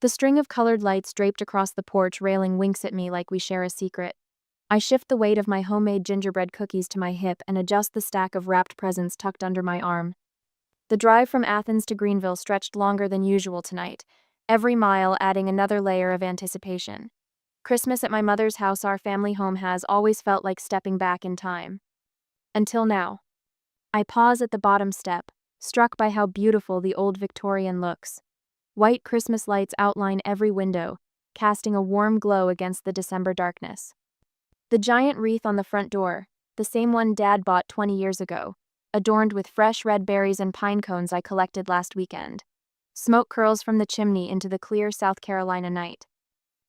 The string of colored lights draped across the porch railing winks at me like we share a secret. I shift the weight of my homemade gingerbread cookies to my hip and adjust the stack of wrapped presents tucked under my arm. The drive from Athens to Greenville stretched longer than usual tonight, every mile adding another layer of anticipation. Christmas at my mother's house, our family home, has always felt like stepping back in time. Until now. I pause at the bottom step, struck by how beautiful the old Victorian looks. White Christmas lights outline every window, casting a warm glow against the December darkness. The giant wreath on the front door, the same one Dad bought 20 years ago, adorned with fresh red berries and pine cones I collected last weekend. Smoke curls from the chimney into the clear South Carolina night.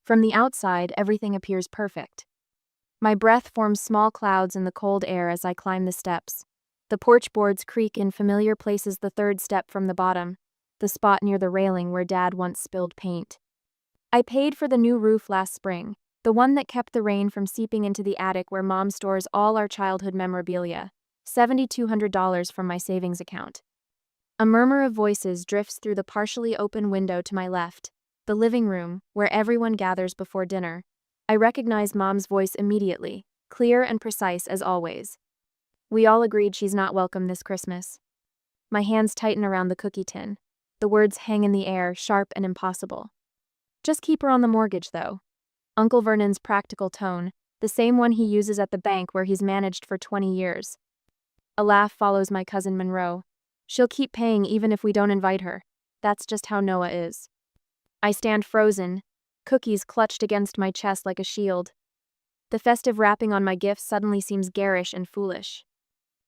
From the outside, everything appears perfect. My breath forms small clouds in the cold air as I climb the steps. The porch boards creak in familiar places, the third step from the bottom, the spot near the railing where Dad once spilled paint. I paid for the new roof last spring, the one that kept the rain from seeping into the attic where Mom stores all our childhood memorabilia, $7,200 from my savings account. A murmur of voices drifts through the partially open window to my left, the living room, where everyone gathers before dinner. I recognize Mom's voice immediately, clear and precise as always. We all agreed she's not welcome this Christmas. My hands tighten around the cookie tin. The words hang in the air, sharp and impossible. Just keep her on the mortgage, though. Uncle Vernon's practical tone, the same one he uses at the bank where he's managed for 20 years. A laugh follows my cousin Monroe. She'll keep paying even if we don't invite her. That's just how Noah is. I stand frozen, cookies clutched against my chest like a shield. The festive wrapping on my gifts suddenly seems garish and foolish.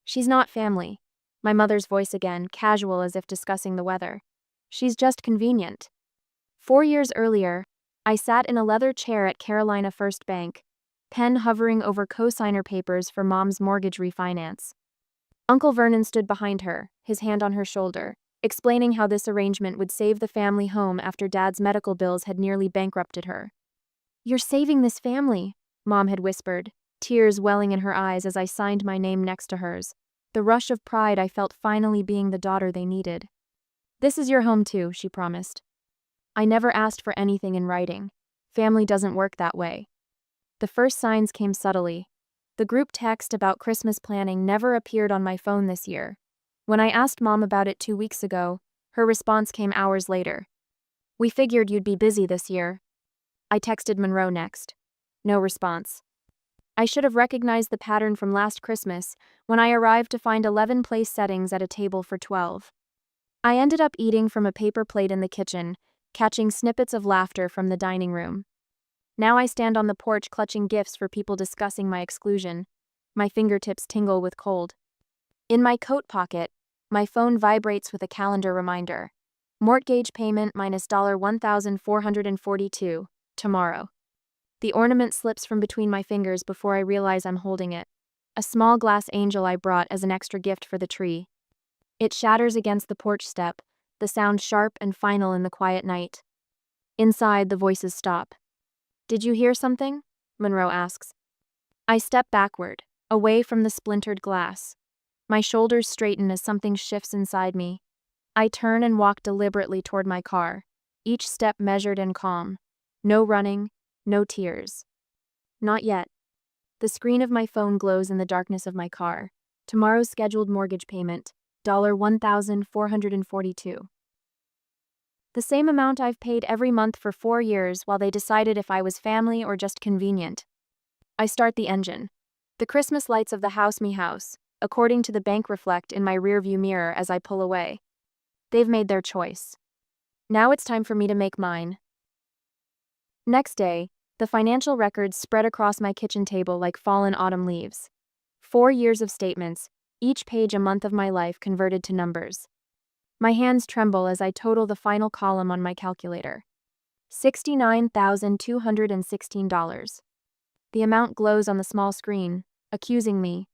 She's not family. My mother's voice again, casual as if discussing the weather. She's just convenient. 4 years earlier, I sat in a leather chair at Carolina First Bank, pen hovering over cosigner papers for Mom's mortgage refinance. Uncle Vernon stood behind her, his hand on her shoulder, explaining how this arrangement would save the family home after Dad's medical bills had nearly bankrupted her. "You're saving this family," Mom had whispered, tears welling in her eyes as I signed my name next to hers, the rush of pride I felt finally being the daughter they needed. "This is your home too," she promised. I never asked for anything in writing. Family doesn't work that way. The first signs came subtly. The group text about Christmas planning never appeared on my phone this year. When I asked Mom about it 2 weeks ago, her response came hours later. "We figured you'd be busy this year." I texted Monroe next. No response. I should have recognized the pattern from last Christmas when I arrived to find 11 place settings at a table for 12. I ended up eating from a paper plate in the kitchen, catching snippets of laughter from the dining room. Now I stand on the porch clutching gifts for people discussing my exclusion. My fingertips tingle with cold. In my coat pocket, my phone vibrates with a calendar reminder. Mortgage payment minus $1,442, tomorrow. The ornament slips from between my fingers before I realize I'm holding it. A small glass angel I brought as an extra gift for the tree. It shatters against the porch step, the sound sharp and final in the quiet night. Inside, the voices stop. "Did you hear something?" Monroe asks. I step backward, away from the splintered glass. My shoulders straighten as something shifts inside me. I turn and walk deliberately toward my car, each step measured and calm. No running, no tears. Not yet. The screen of my phone glows in the darkness of my car. Tomorrow's scheduled mortgage payment, $1,442. The same amount I've paid every month for 4 years while they decided if I was family or just convenient. I start the engine. The Christmas lights of the house me house, according to the bank, reflect in my rearview mirror as I pull away. They've made their choice. Now it's time for me to make mine. Next day, the financial records spread across my kitchen table like fallen autumn leaves. 4 years of statements, each page a month of my life converted to numbers. My hands tremble as I total the final column on my calculator. $69,216. The amount glows on the small screen, accusing me.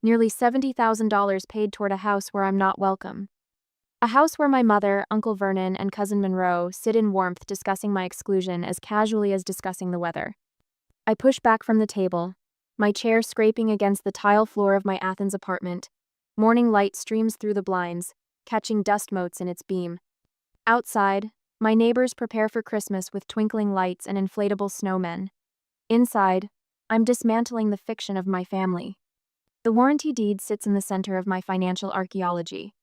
Nearly $70,000 paid toward a house where I'm not welcome. A house where my mother, Uncle Vernon, and Cousin Monroe sit in warmth discussing my exclusion as casually as discussing the weather. I push back from the table, my chair scraping against the tile floor of my Athens apartment. Morning light streams through the blinds, catching dust motes in its beam. Outside, My neighbors prepare for Christmas with twinkling lights and inflatable snowmen. Inside, I'm dismantling the fiction of my family. The warranty deed sits in the center of my financial archaeology.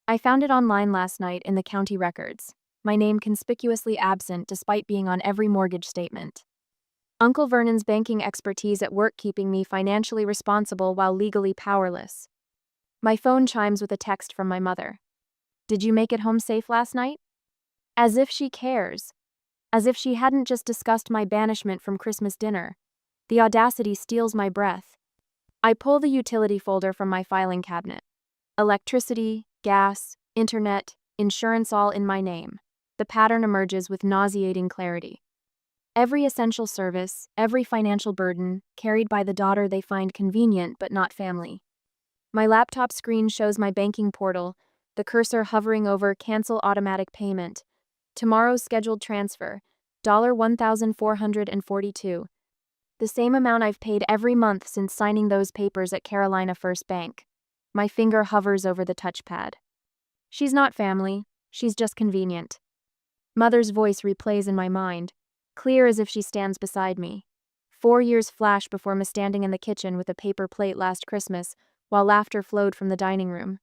I found it online last night in the county records, my name conspicuously absent despite being on every mortgage statement. Uncle Vernon's banking expertise at work keeping me financially responsible while legally powerless. My phone chimes with a text from my mother. Did you make it home safe last night? As if she cares. As if she hadn't just discussed my banishment from Christmas dinner. The audacity steals my breath. I pull the utility folder from my filing cabinet. Electricity, gas, internet, insurance all in my name. The pattern emerges with nauseating clarity. Every essential service, every financial burden, carried by the daughter they find convenient but not family. My laptop screen shows my banking portal, the cursor hovering over Cancel Automatic Payment. Tomorrow's scheduled transfer, $1,442. The same amount I've paid every month since signing those papers at Carolina First Bank. My finger hovers over the touchpad. She's not family, she's just convenient. Mother's voice replays in my mind, clear as if she stands beside me. 4 years flash before me standing in the kitchen with a paper plate last Christmas, while laughter flowed from the dining room.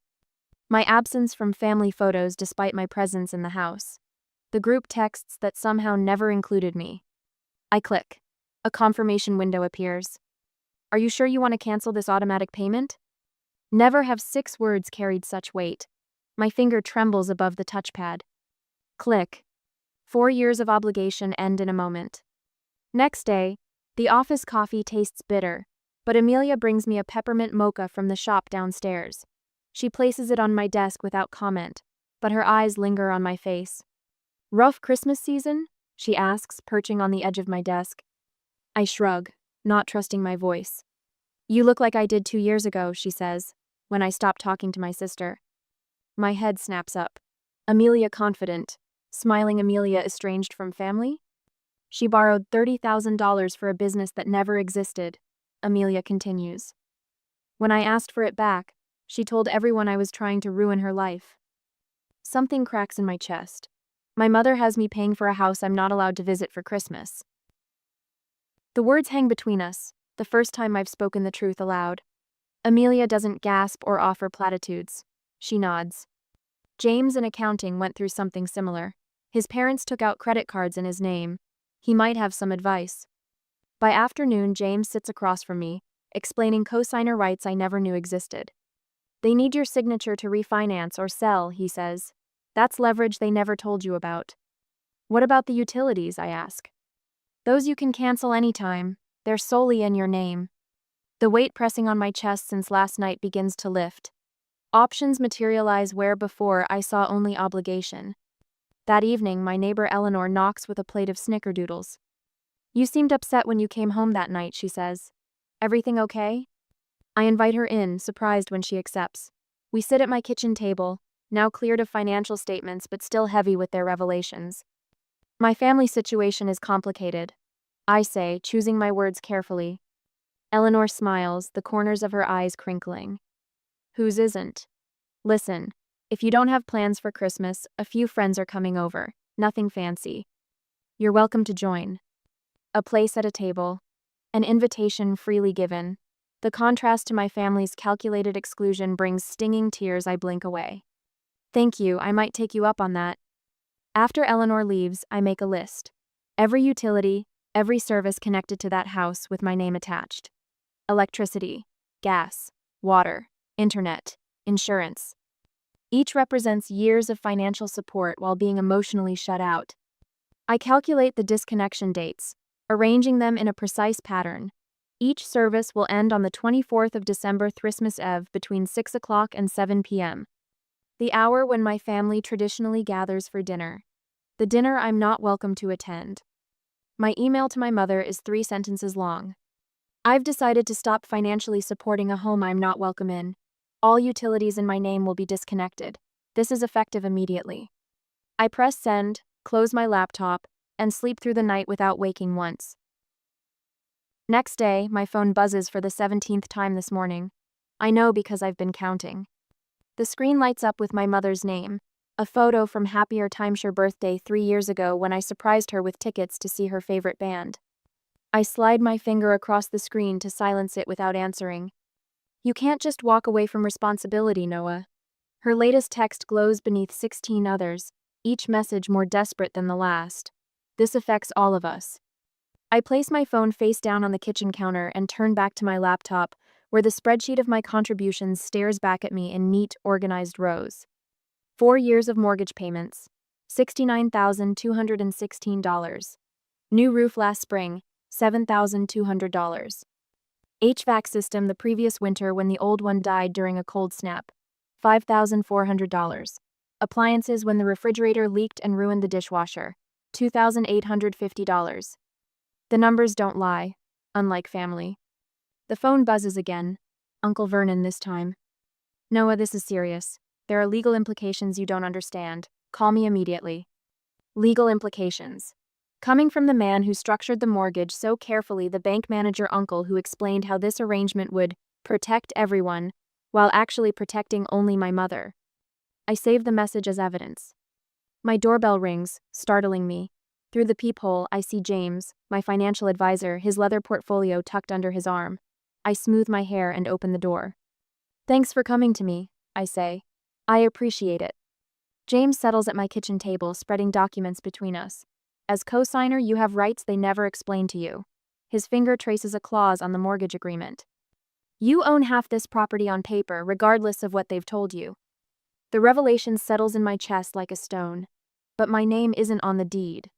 My absence from family photos despite my presence in the house. The group texts that somehow never included me. I click. A confirmation window appears. Are you sure you want to cancel this automatic payment? Never have 6 words carried such weight. My finger trembles above the touchpad. Click. 4 years of obligation end in a moment. Next day, the office coffee tastes bitter, but Amelia brings me a peppermint mocha from the shop downstairs. She places it on my desk without comment, but her eyes linger on my face. Rough Christmas season? She asks, perching on the edge of my desk. I shrug, not trusting my voice. You look like I did 2 years ago, she says, when I stop talking to my sister. My head snaps up. Amelia confident. Smiling Amelia estranged from family? She borrowed $30,000 for a business that never existed, Amelia continues. When I asked for it back, she told everyone I was trying to ruin her life. Something cracks in my chest. My mother has me paying for a house I'm not allowed to visit for Christmas. The words hang between us, the first time I've spoken the truth aloud. Amelia doesn't gasp or offer platitudes. She nods. James in accounting went through something similar. His parents took out credit cards in his name. He might have some advice. By afternoon, James sits across from me, explaining cosigner rights I never knew existed. They need your signature to refinance or sell, he says. That's leverage they never told you about. What about the utilities, I ask. Those you can cancel anytime. They're solely in your name. The weight pressing on my chest since last night begins to lift. Options materialize where before I saw only obligation. That evening, my neighbor Eleanor knocks with a plate of snickerdoodles. You seemed upset when you came home that night, she says. Everything okay? I invite her in, surprised when she accepts. We sit at my kitchen table, now cleared of financial statements but still heavy with their revelations. My family situation is complicated, I say, choosing my words carefully. Eleanor smiles, the corners of her eyes crinkling. Whose isn't? Listen, if you don't have plans for Christmas, a few friends are coming over, nothing fancy. You're welcome to join. A place at a table. An invitation freely given. The contrast to my family's calculated exclusion brings stinging tears. I blink away. Thank you, I might take you up on that. After Eleanor leaves, I make a list. Every utility, every service connected to that house with my name attached. Electricity, gas, water, internet, insurance. Each represents years of financial support while being emotionally shut out. I calculate the disconnection dates, arranging them in a precise pattern. Each service will end on the 24th of December, Christmas Eve, between 6 o'clock and 7 p.m. The hour when my family traditionally gathers for dinner. The dinner I'm not welcome to attend. My email to my mother is 3 sentences long. I've decided to stop financially supporting a home I'm not welcome in. All utilities in my name will be disconnected. This is effective immediately. I press send, close my laptop, and sleep through the night without waking once. Next day, my phone buzzes for the 17th time this morning. I know because I've been counting. The screen lights up with my mother's name, A photo from Happier Times Her birthday 3 years ago when I surprised her with tickets to see her favorite band. I slide my finger across the screen to silence it without answering. You can't just walk away from responsibility, Noah. Her latest text glows beneath 16 others, each message more desperate than the last. This affects all of us. I place my phone face down on the kitchen counter and turn back to my laptop, where the spreadsheet of my contributions stares back at me in neat, organized rows. 4 years of mortgage payments, $69,216. New roof last spring, $7,200. HVAC system the previous winter when the old one died during a cold snap, $5,400. Appliances when the refrigerator leaked and ruined the dishwasher, $2,850. The numbers don't lie, unlike family. The phone buzzes again. Uncle Vernon this time. Noah, this is serious. There are legal implications you don't understand. Call me immediately. Legal implications. Coming from the man who structured the mortgage so carefully, the bank manager uncle who explained how this arrangement would protect everyone, while actually protecting only my mother. I save the message as evidence. My doorbell rings, startling me. Through the peephole, I see James, my financial advisor, his leather portfolio tucked under his arm. I smooth my hair and open the door. Thanks for coming to me, I say. I appreciate it. James settles at my kitchen table, spreading documents between us. As co-signer, you have rights they never explain to you. His finger traces a clause on the mortgage agreement. You own half this property on paper, regardless of what they've told you. The revelation settles in my chest like a stone. But my name isn't on the deed.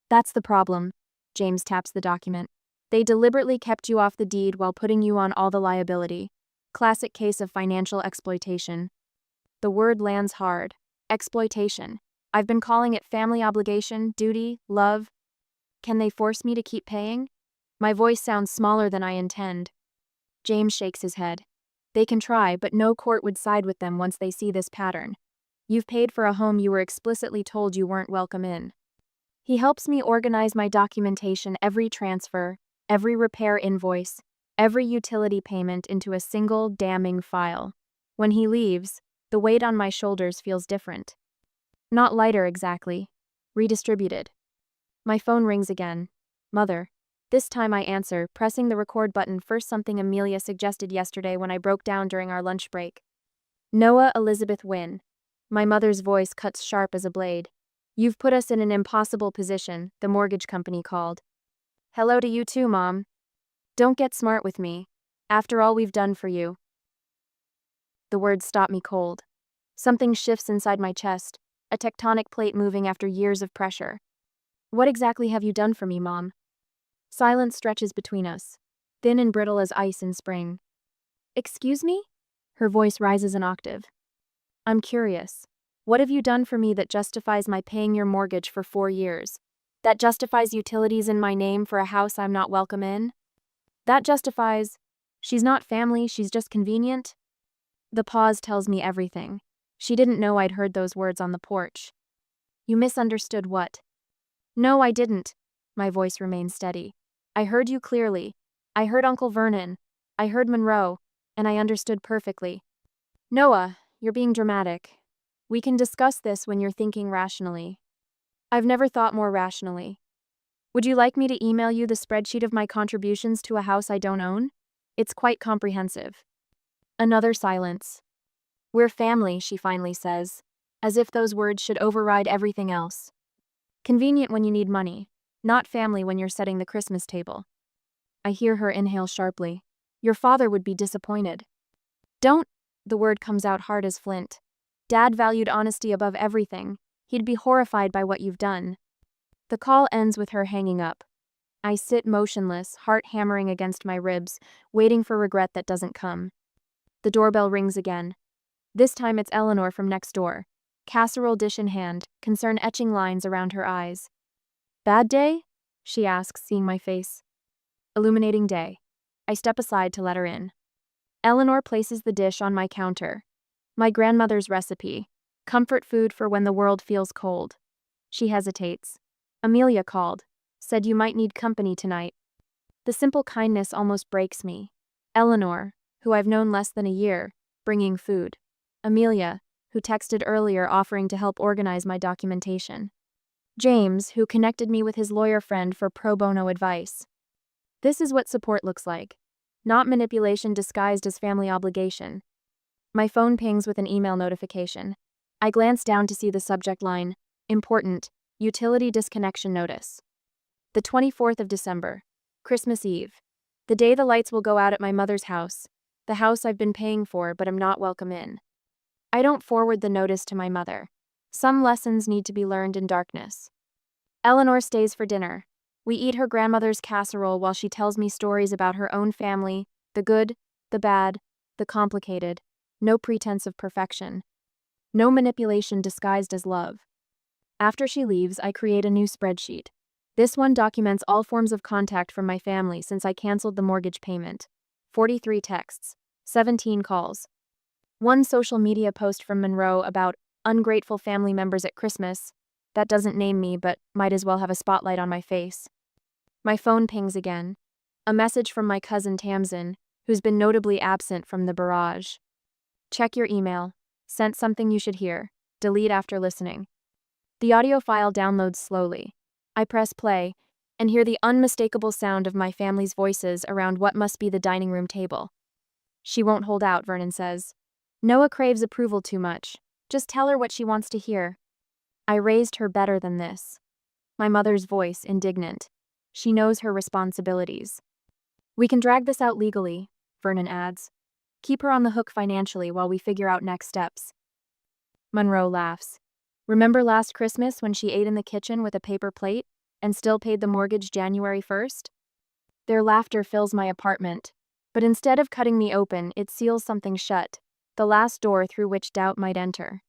That's the problem. James taps the document. They deliberately kept you off the deed while putting you on all the liability. Classic case of financial exploitation. The word lands hard. Exploitation. I've been calling it family obligation, duty, love. Can they force me to keep paying? My voice sounds smaller than I intend. James shakes his head. They can try, but no court would side with them once they see this pattern. You've paid for a home you were explicitly told you weren't welcome in. He helps me organize my documentation, every transfer, every repair invoice, every utility payment into a single damning file. When he leaves, the weight on my shoulders feels different. Not lighter exactly. Redistributed. My phone rings again. Mother. This time I answer, pressing the record button, first something Amelia suggested yesterday when I broke down during our lunch break. Noah Elizabeth Wynne. My mother's voice cuts sharp as a blade. You've put us in an impossible position, the mortgage company called. Hello to you too, Mom. Don't get smart with me. After all we've done for you. The words stop me cold. Something shifts inside my chest, a tectonic plate moving after years of pressure. What exactly have you done for me, Mom? Silence stretches between us, thin and brittle as ice in spring. Excuse me? Her voice rises an octave. I'm curious. What have you done for me that justifies my paying your mortgage for 4 years? That justifies utilities in my name for a house I'm not welcome in? That justifies... She's not family, she's just convenient? The pause tells me everything. She didn't know I'd heard those words on the porch. You misunderstood what? No, I didn't. My voice remained steady. I heard you clearly. I heard Uncle Vernon. I heard Monroe. And I understood perfectly. Noah, you're being dramatic. We can discuss this when you're thinking rationally. I've never thought more rationally. Would you like me to email you the spreadsheet of my contributions to a house I don't own? It's quite comprehensive. Another silence. We're family, she finally says, as if those words should override everything else. Convenient when you need money, not family when you're setting the Christmas table. I hear her inhale sharply. Your father would be disappointed. Don't, the word comes out hard as flint. Dad valued honesty above everything. He'd be horrified by what you've done. The call ends with her hanging up. I sit motionless, heart hammering against my ribs, waiting for regret that doesn't come. The doorbell rings again. This time it's Eleanor from next door. Casserole dish in hand, concern etching lines around her eyes. Bad day? She asks, seeing my face. Illuminating day. I step aside to let her in. Eleanor places the dish on my counter. My grandmother's recipe. Comfort food for when the world feels cold. She hesitates. Amelia called. Said you might need company tonight. The simple kindness almost breaks me. Eleanor, who I've known less than a year, bringing food. Amelia, who texted earlier offering to help organize my documentation. James, who connected me with his lawyer friend for pro bono advice. This is what support looks like. Not manipulation disguised as family obligation. My phone pings with an email notification. I glance down to see the subject line, Important, Utility Disconnection Notice. The 24th of December, Christmas Eve. The day the lights will go out at my mother's house, the house I've been paying for but am not welcome in. I don't forward the notice to my mother. Some lessons need to be learned in darkness. Eleanor stays for dinner. We eat her grandmother's casserole while she tells me stories about her own family, the good, the bad, the complicated, no pretense of perfection. No manipulation disguised as love. After she leaves, I create a new spreadsheet. This one documents all forms of contact from my family since I canceled the mortgage payment. 43 texts, 17 calls. One social media post from Monroe about ungrateful family members at Christmas. That doesn't name me, but might as well have a spotlight on my face. My phone pings again. A message from my cousin Tamsin, who's been notably absent from the barrage. Check your email. Sent something you should hear. Delete after listening. The audio file downloads slowly. I press play and hear the unmistakable sound of my family's voices around what must be the dining room table. She won't hold out, Vernon says. Noah craves approval too much. Just tell her what she wants to hear. I raised her better than this. My mother's voice, indignant. She knows her responsibilities. We can drag this out legally, Vernon adds. Keep her on the hook financially while we figure out next steps. Monroe laughs. Remember last Christmas when she ate in the kitchen with a paper plate and still paid the mortgage January 1st? Their laughter fills my apartment, but instead of cutting me open, it seals something shut, the last door through which doubt might enter.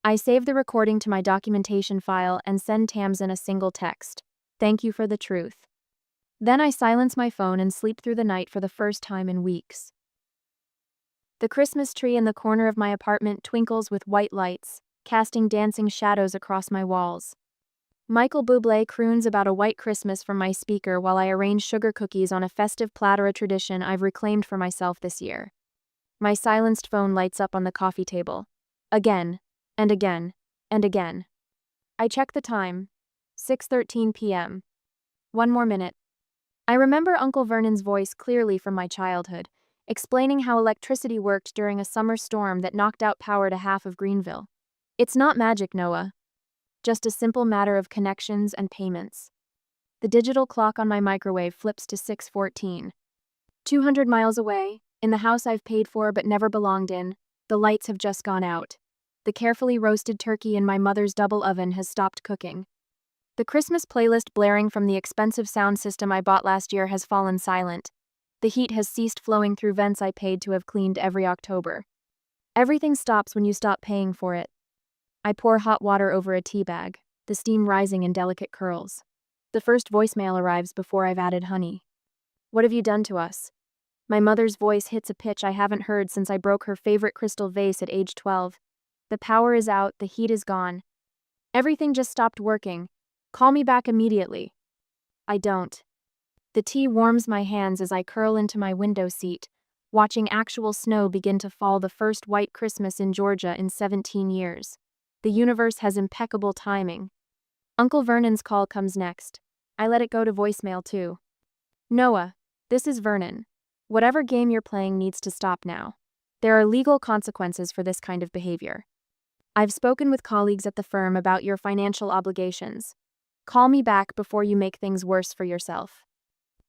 I save the recording to my documentation file and send Tamsin a single text. Thank you for the truth. Then I silence my phone and sleep through the night for the first time in weeks. The Christmas tree in the corner of my apartment twinkles with white lights, casting dancing shadows across my walls. Michael Bublé croons about a white Christmas from my speaker while I arrange sugar cookies on a festive platter, a tradition I've reclaimed for myself this year. My silenced phone lights up on the coffee table. Again, and again, and again. I check the time. 6:13 p.m. One more minute. I remember Uncle Vernon's voice clearly from my childhood, explaining how electricity worked during a summer storm that knocked out power to half of Greenville. It's not magic, Noah. Just a simple matter of connections and payments. The digital clock on my microwave flips to 6:14. 200 miles away, in the house I've paid for but never belonged in, the lights have just gone out. The carefully roasted turkey in my mother's double oven has stopped cooking. The Christmas playlist blaring from the expensive sound system I bought last year has fallen silent. The heat has ceased flowing through vents I paid to have cleaned every October. Everything stops when you stop paying for it. I pour hot water over a tea bag, the steam rising in delicate curls. The first voicemail arrives before I've added honey. What have you done to us? My mother's voice hits a pitch I haven't heard since I broke her favorite crystal vase at age 12. The power is out, the heat is gone. Everything just stopped working. Call me back immediately. I don't. The tea warms my hands as I curl into my window seat, watching actual snow begin to fall, the first white Christmas in Georgia in 17 years. The universe has impeccable timing. Uncle Vernon's call comes next. I let it go to voicemail too. Noah, this is Vernon. Whatever game you're playing needs to stop now. There are legal consequences for this kind of behavior. I've spoken with colleagues at the firm about your financial obligations. Call me back before you make things worse for yourself.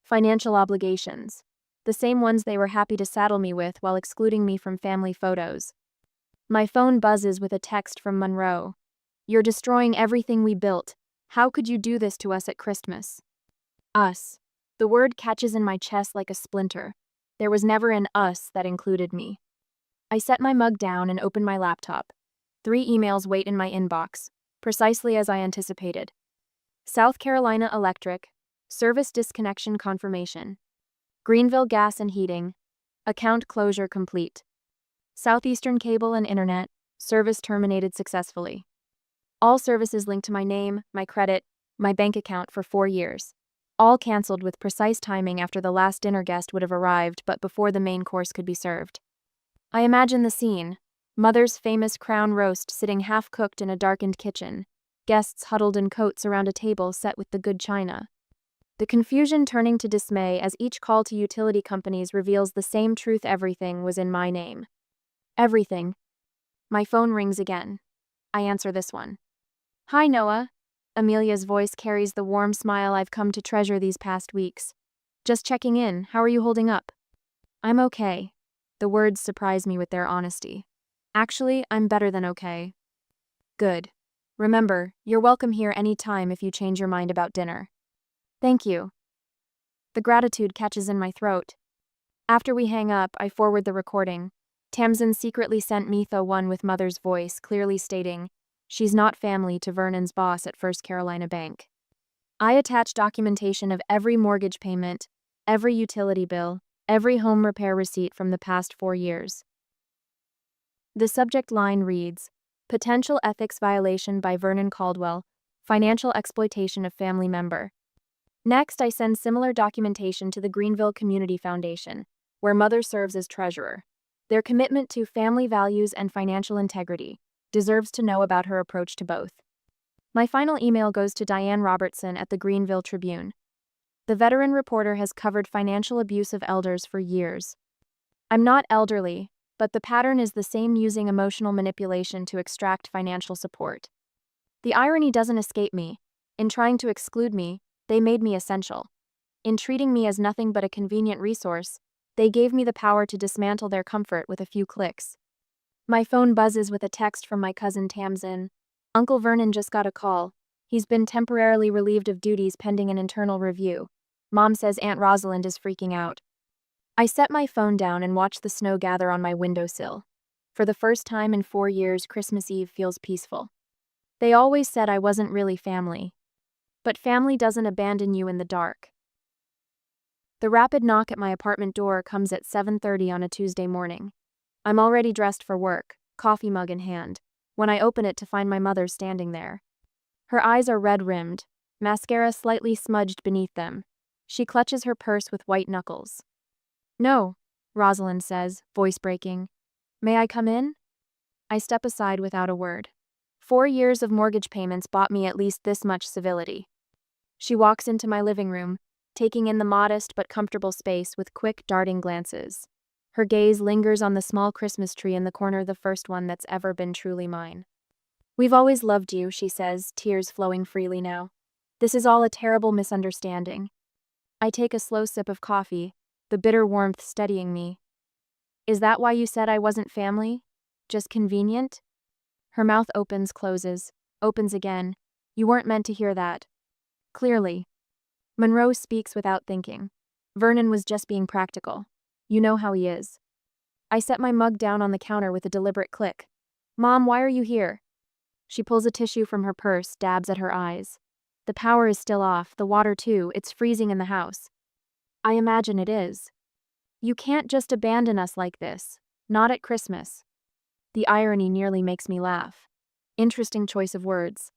Financial obligations. The same ones they were happy to saddle me with while excluding me from family photos. My phone buzzes with a text from Monroe. You're destroying everything we built. How could you do this to us at Christmas? Us. The word catches in my chest like a splinter. There was never an us that included me. I set my mug down and open my laptop. 3 emails wait in my inbox, precisely as I anticipated. South Carolina Electric, service disconnection confirmation. Greenville Gas and Heating, account closure complete. Southeastern Cable and Internet, service terminated successfully. All services linked to my name, my credit, my bank account for 4 years. All canceled with precise timing after the last dinner guest would have arrived but before the main course could be served. I imagine the scene. Mother's famous crown roast sitting half-cooked in a darkened kitchen. Guests huddled in coats around a table set with the good china. The confusion turning to dismay as each call to utility companies reveals the same truth: everything was in my name. Everything. My phone rings again. I answer this one. Hi, Noah. Amelia's voice carries the warm smile I've come to treasure these past weeks. Just checking in, how are you holding up? I'm okay. The words surprise me with their honesty. Actually, I'm better than okay. Good. Remember, you're welcome here any time if you change your mind about dinner. Thank you. The gratitude catches in my throat. After we hang up, I forward the recording. Tamsin secretly sent me the one with Mother's voice, clearly stating, she's not family to Vernon's boss at First Carolina Bank. I attach documentation of every mortgage payment, every utility bill, every home repair receipt from the past 4 years. The subject line reads, Potential ethics violation by Vernon Caldwell, financial exploitation of family member. Next, I send similar documentation to the Greenville Community Foundation, where Mother serves as treasurer. Their commitment to family values and financial integrity deserves to know about her approach to both. My final email goes to Diane Robertson at the Greenville Tribune. The veteran reporter has covered financial abuse of elders for years. I'm not elderly, but the pattern is the same: using emotional manipulation to extract financial support. The irony doesn't escape me. In trying to exclude me, they made me essential. In treating me as nothing but a convenient resource, they gave me the power to dismantle their comfort with a few clicks. My phone buzzes with a text from my cousin Tamsin. Uncle Vernon just got a call. He's been temporarily relieved of duties pending an internal review. Mom says Aunt Rosalind is freaking out. I set my phone down and watch the snow gather on my windowsill. For the first time in 4 years, Christmas Eve feels peaceful. They always said I wasn't really family. But family doesn't abandon you in the dark. The rapid knock at my apartment door comes at 7:30 on a Tuesday morning. I'm already dressed for work, coffee mug in hand, when I open it to find my mother standing there. Her eyes are red-rimmed, mascara slightly smudged beneath them. She clutches her purse with white knuckles. No, Rosalind says, voice breaking. May I come in? I step aside without a word. 4 years of mortgage payments bought me at least this much civility. She walks into my living room, taking in the modest but comfortable space with quick, darting glances. Her gaze lingers on the small Christmas tree in the corner, the first one that's ever been truly mine. We've always loved you, she says, tears flowing freely now. This is all a terrible misunderstanding. I take a slow sip of coffee, the bitter warmth steadying me. Is that why you said I wasn't family? Just convenient? Her mouth opens, closes, opens again. You weren't meant to hear that. Clearly. Monroe speaks without thinking. Vernon was just being practical. You know how he is. I set my mug down on the counter with a deliberate click. Mom, why are you here? She pulls a tissue from her purse, dabs at her eyes. The power is still off, the water too, it's freezing in the house. I imagine it is. You can't just abandon us like this. Not at Christmas. The irony nearly makes me laugh. Interesting choice of words.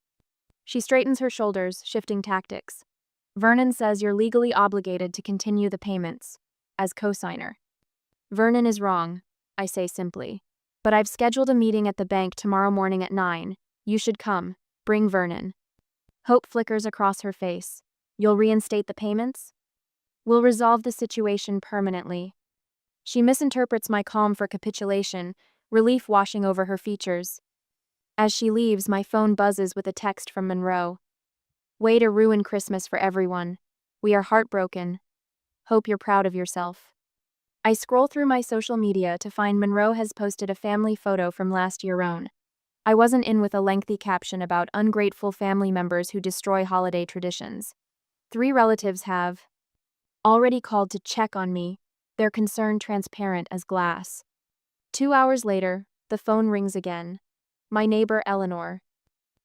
She straightens her shoulders, shifting tactics. Vernon says you're legally obligated to continue the payments, as cosigner. Vernon is wrong, I say simply. But I've scheduled a meeting at the bank tomorrow morning at 9. You should come. Bring Vernon. Hope flickers across her face. You'll reinstate the payments? We'll resolve the situation permanently. She misinterprets my calm for capitulation, relief washing over her features. As she leaves, my phone buzzes with a text from Monroe. Way to ruin Christmas for everyone. We are heartbroken. Hope you're proud of yourself. I scroll through my social media to find Monroe has posted a family photo from last year's own. I wasn't in with a lengthy caption about ungrateful family members who destroy holiday traditions. 3 relatives have already called to check on me, their concern transparent as glass. 2 hours later, the phone rings again. My neighbor Eleanor.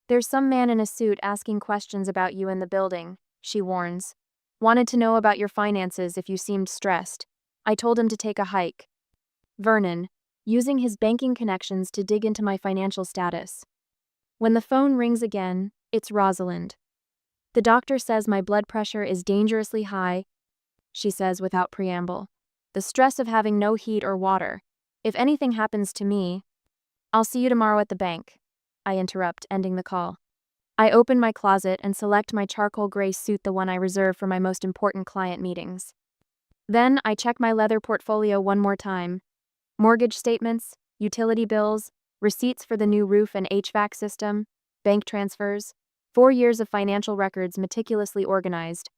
There's some man in a suit asking questions about you in the building, she warns. Wanted to know about your finances if you seemed stressed. I told him to take a hike. Vernon, using his banking connections to dig into my financial status. When the phone rings again, it's Rosalind. The doctor says my blood pressure is dangerously high, she says without preamble. The stress of having no heat or water. If anything happens to me, I'll see you tomorrow at the bank. I interrupt, ending the call. I open my closet and select my charcoal gray suit, the one I reserve for my most important client meetings. Then I check my leather portfolio one more time. Mortgage statements, utility bills, receipts for the new roof and HVAC system, bank transfers, 4 years of financial records meticulously organized.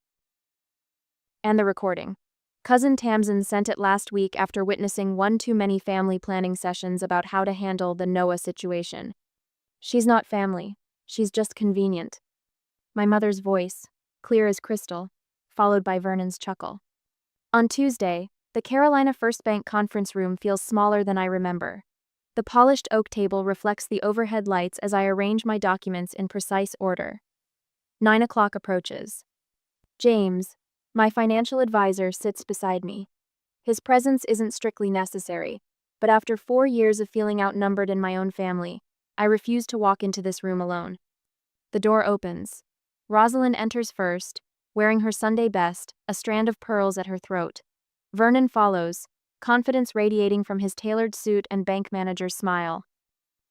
And the recording. Cousin Tamsin sent it last week after witnessing one too many family planning sessions about how to handle the Noah situation. She's not family. She's just convenient. My mother's voice, clear as crystal, followed by Vernon's chuckle. On Tuesday, the Carolina First Bank conference room feels smaller than I remember. The polished oak table reflects the overhead lights as I arrange my documents in precise order. 9 o'clock approaches. James, my financial advisor, sits beside me. His presence isn't strictly necessary, but after 4 years of feeling outnumbered in my own family, I refuse to walk into this room alone. The door opens. Rosalind enters first, wearing her Sunday best, a strand of pearls at her throat. Vernon follows, confidence radiating from his tailored suit and bank manager's smile.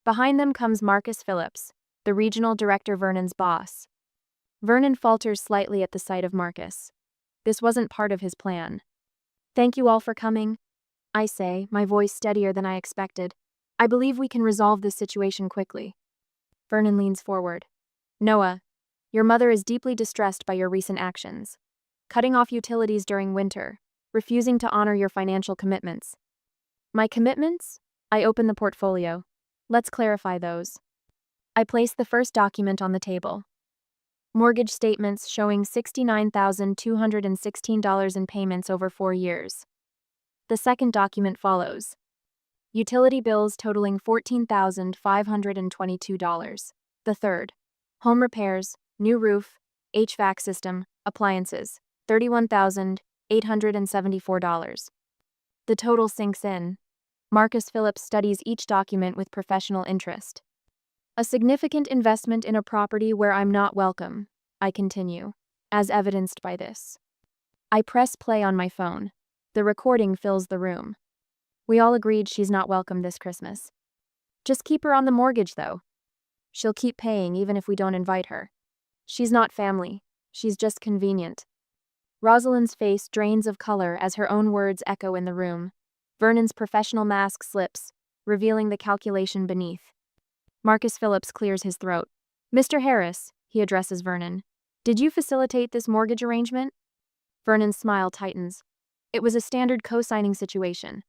Behind them comes Marcus Phillips, the regional director, Vernon's boss. Vernon falters slightly at the sight of Marcus. This wasn't part of his plan. "Thank you all for coming," I say, my voice steadier than I expected. "I believe we can resolve this situation quickly." Vernon leans forward. "Noah, your mother is deeply distressed by your recent actions. Cutting off utilities during winter, refusing to honor your financial commitments." "My commitments?" I open the portfolio. "Let's clarify those." I place the first document on the table. Mortgage statements showing $69,216 in payments over 4 years. The second document follows. Utility bills totaling $14,522. The third. Home repairs, new roof, HVAC system, appliances, $31,874. The total sinks in. Marcus Phillips studies each document with professional interest. "A significant investment in a property where I'm not welcome," I continue, "as evidenced by this." I press play on my phone. The recording fills the room. "We all agreed she's not welcome this Christmas. Just keep her on the mortgage, though. She'll keep paying even if we don't invite her. She's not family. She's just convenient." Rosalind's face drains of color as her own words echo in the room. Vernon's professional mask slips, revealing the calculation beneath. Marcus Phillips clears his throat. "Mr. Harris," he addresses Vernon, "did you facilitate this mortgage arrangement?" Vernon's smile tightens. "It was a standard co-signing situation,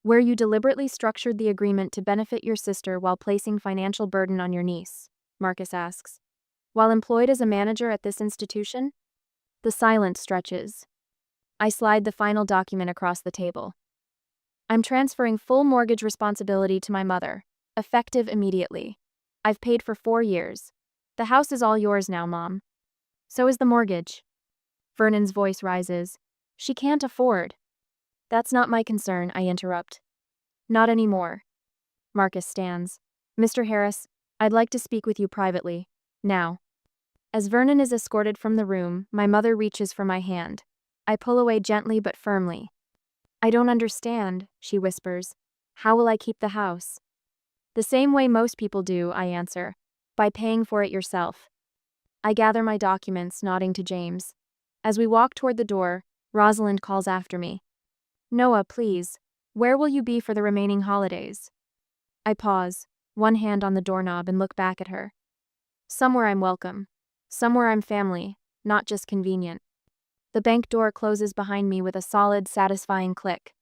where you deliberately structured the agreement to benefit your sister while placing financial burden on your niece," Marcus asks. "While employed as a manager at this institution?" The silence stretches. I slide the final document across the table. "I'm transferring full mortgage responsibility to my mother, effective immediately. I've paid for 4 years. The house is all yours now, Mom. So is the mortgage." Vernon's voice rises. "She can't afford." "That's not my concern," I interrupt. "Not anymore." Marcus stands. "Mr. Harris, I'd like to speak with you privately. Now." As Vernon is escorted from the room, my mother reaches for my hand. I pull away gently but firmly. "I don't understand," she whispers. "How will I keep the house?" "The same way most people do," I answer. "By paying for it yourself." I gather my documents, nodding to James. As we walk toward the door, Rosalind calls after me. "Noah, please. Where will you be for the remaining holidays?" I pause, one hand on the doorknob, and look back at her. "Somewhere I'm welcome. Somewhere I'm family, not just convenient." The bank door closes behind me with a solid, satisfying click.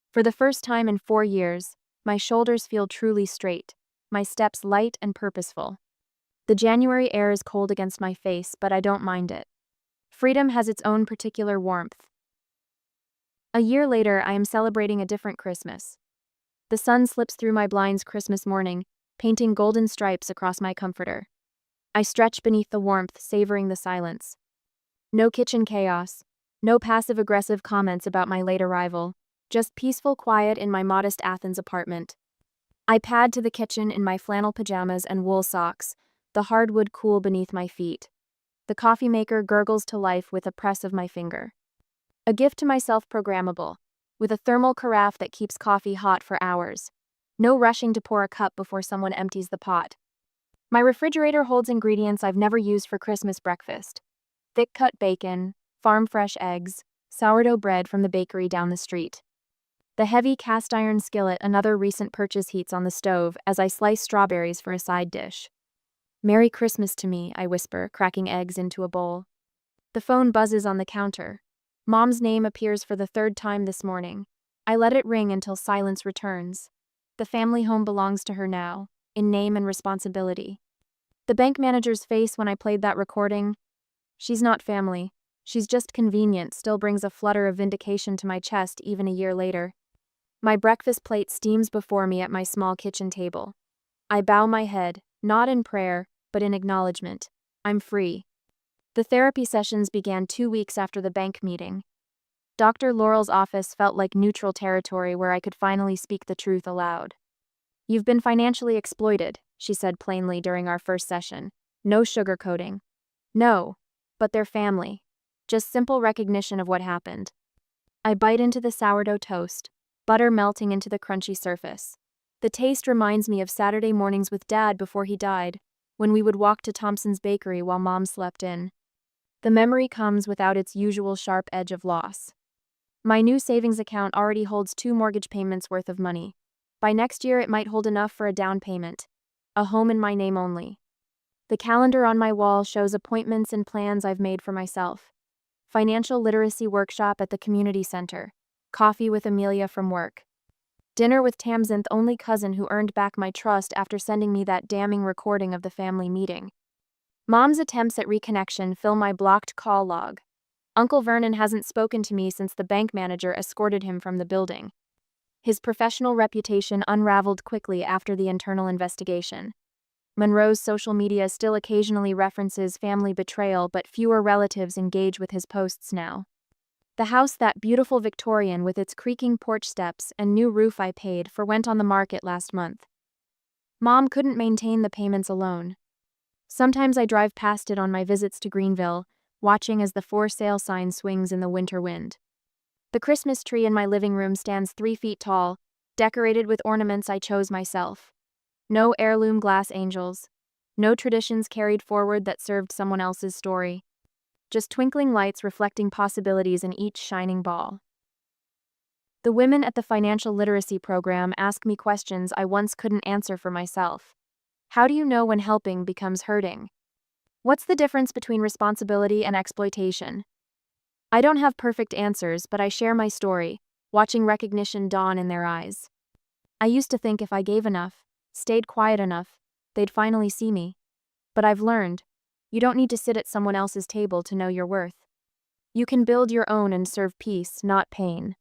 For the first time in 4 years, my shoulders feel truly straight, my steps light and purposeful. The January air is cold against my face, but I don't mind it. Freedom has its own particular warmth. A year later, I am celebrating a different Christmas. The sun slips through my blinds Christmas morning, painting golden stripes across my comforter. I stretch beneath the warmth, savoring the silence. No kitchen chaos, no passive-aggressive comments about my late arrival, just peaceful quiet in my modest Athens apartment. I pad to the kitchen in my flannel pajamas and wool socks, the hardwood cool beneath my feet. The coffee maker gurgles to life with a press of my finger. A gift to myself, programmable, with a thermal carafe that keeps coffee hot for hours. No rushing to pour a cup before someone empties the pot. My refrigerator holds ingredients I've never used for Christmas breakfast. Thick-cut bacon, farm-fresh eggs, sourdough bread from the bakery down the street. The heavy cast-iron skillet another recent purchase heats on the stove as I slice strawberries for a side dish. "Merry Christmas to me," I whisper, cracking eggs into a bowl. The phone buzzes on the counter. Mom's name appears for the third time this morning. I let it ring until silence returns. The family home belongs to her now, in name and responsibility. The bank manager's face when I played that recording. "She's not family. She's just convenient," still brings a flutter of vindication to my chest even a year later. My breakfast plate steams before me at my small kitchen table. I bow my head, not in prayer, but in acknowledgement. I'm free. The therapy sessions began 2 weeks after the bank meeting. Dr. Laurel's office felt like neutral territory where I could finally speak the truth aloud. "You've been financially exploited," she said plainly during our first session. No sugarcoating. No, but they're family. Just simple recognition of what happened. I bite into the sourdough toast, butter melting into the crunchy surface. The taste reminds me of Saturday mornings with Dad before he died, when we would walk to Thompson's Bakery while Mom slept in. The memory comes without its usual sharp edge of loss. My new savings account already holds 2 mortgage payments worth of money. By next year it might hold enough for a down payment. A home in my name only. The calendar on my wall shows appointments and plans I've made for myself. Financial literacy workshop at the community center. Coffee with Amelia from work. Dinner with Tamsin's only cousin who earned back my trust after sending me that damning recording of the family meeting. Mom's attempts at reconnection fill my blocked call log. Uncle Vernon hasn't spoken to me since the bank manager escorted him from the building. His professional reputation unraveled quickly after the internal investigation. Monroe's social media still occasionally references family betrayal, but fewer relatives engage with his posts now. The house, that beautiful Victorian with its creaking porch steps and new roof I paid for, went on the market last month. Mom couldn't maintain the payments alone. Sometimes I drive past it on my visits to Greenville, watching as the for sale sign swings in the winter wind. The Christmas tree in my living room stands 3 feet tall, decorated with ornaments I chose myself. No heirloom glass angels. No traditions carried forward that served someone else's story. Just twinkling lights reflecting possibilities in each shining ball. The women at the financial literacy program ask me questions I once couldn't answer for myself. How do you know when helping becomes hurting? What's the difference between responsibility and exploitation? I don't have perfect answers, but I share my story, watching recognition dawn in their eyes. I used to think if I gave enough, stayed quiet enough, they'd finally see me. But I've learned, you don't need to sit at someone else's table to know your worth. You can build your own and serve peace, not pain.